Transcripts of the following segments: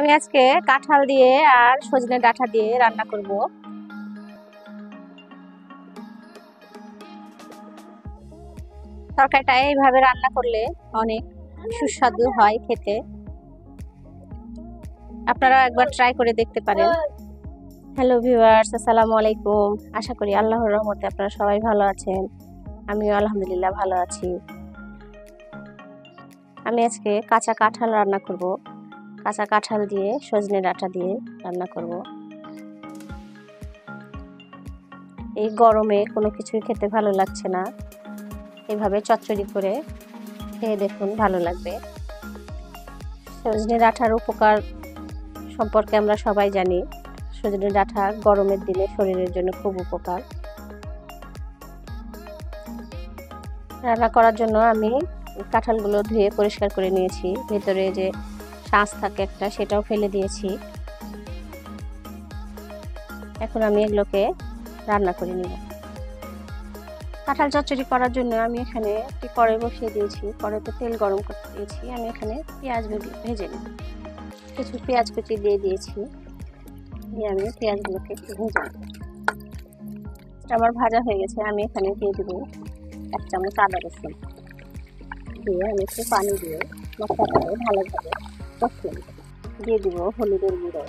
আমি আজকে কাঁঠাল দিয়ে আর সজনে ডাঁটা দিয়ে রান্না করব। তরকারিটা এইভাবে রান্না করলে অনেক সুস্বাদু হয় খেতে। আপনারা একবার ট্রাই করে দেখতে পারেন। হ্যালো ভিউয়ার্স, আসসালামু আলাইকুম। আশা করি আল্লাহর রহমতে আপনারা সবাই ভালো আছেন। আমিও আলহামদুলিল্লাহ ভালো আছি। আমি আজকে কাঁচা কাঁঠাল রান্না করব। কাঁচা কাঁঠাল দিয়ে সজনে ডাঁটা দিয়ে রান্না করব। এই গরমে কোনো কিছুই খেতে ভালো লাগছে না, এভাবে চচ্চড়ি করে খেয়ে দেখুন, ভালো লাগবে। সজনে ডাঁটার উপকার সম্পর্কে আমরা সবাই জানি। সজনে ডাঁটা গরমের দিনে শরীরের জন্য খুব উপকার। রান্না করার জন্য আমি কাঁঠালগুলো ধুয়ে পরিষ্কার করে নিয়েছি। ভেতরে যে শাঁস থাকে একটা, সেটাও ফেলে দিয়েছি। এখন আমি এগুলোকে রান্না করে নিব। কাঁঠাল চচ্চড়ি করার জন্য আমি এখানে একটি কড়াই বসিয়ে দিয়েছি। কড়াইতে তেল গরম করতে দিয়েছি। আমি এখানে পেঁয়াজ ভেজে নিব। কিছু পেঁয়াজ কুচি দিয়ে দিয়েছি। দিয়ে আমি পেঁয়াজগুলোকে একটু ভেজে নেব। আমার ভাজা হয়ে গেছে। আমি এখানে দিয়ে দেব 1 চামচ আদা রসুন। দিয়ে আমি একটু পানি দিয়ে মশলাটাকে ভালোভাবে কষিয়ে নেব। দিয়ে দিব হলুদের গুঁড়ো,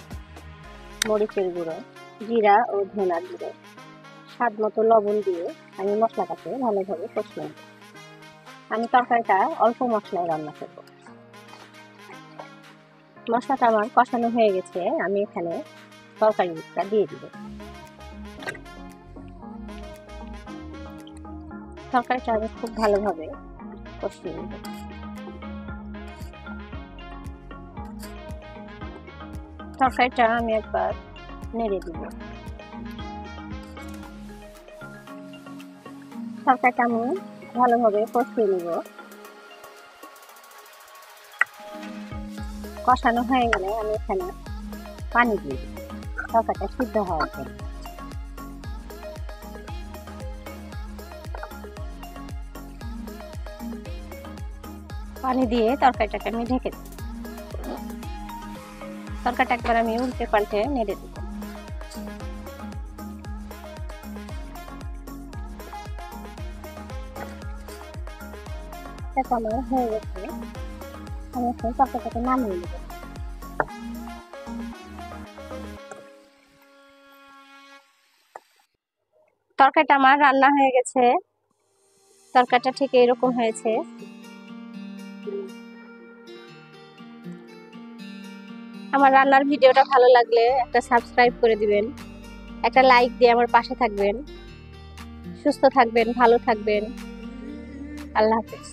মরিচের গুঁড়ো, জিরা ও ধনার গুঁড়ো, স্বাদ মতো লবণ দিয়ে আমি মশলাটাকে ভালোভাবে কষিয়ে নেব। আমি তরকারিটা অল্প মশলায় রান্না করব। মশলাটা আমার কষানো হয়ে গেছে। আমি এখানে তরকারিটা দিয়ে দিব। তরকারিটা আমি খুব ভালোভাবে কষিয়ে নেব। তরকারিটা আমি একবার নেড়ে দিব। তরকারিটা আমি ভালোভাবে কষিয়ে নেব। কষানো হয়ে গেলে আমি এখানে পানি দিয়ে দিব তরকারিটা সিদ্ধ হওয়ার জন্য। পানি দিয়ে তরকারিটাকে আমি ঢেকে দিই। তরকারিটা একবার আমি উল্টে পাল্টে নেড়ে দিব। এটা আমার হয়ে গেছে। আমি এখন তরকারিটাকে নামিয়ে নেব। তরকারিটা আমার রান্না হয়ে গেছে। তরকারিটা ঠিক এরকম হয়েছে। আমার রান্নার ভিডিওটা ভালো লাগলে একটা সাবস্ক্রাইব করে দিবেন, একটা লাইক দিয়ে আমার পাশে থাকবেন। সুস্থ থাকবেন, ভালো থাকবেন। আল্লাহ হাফেজ।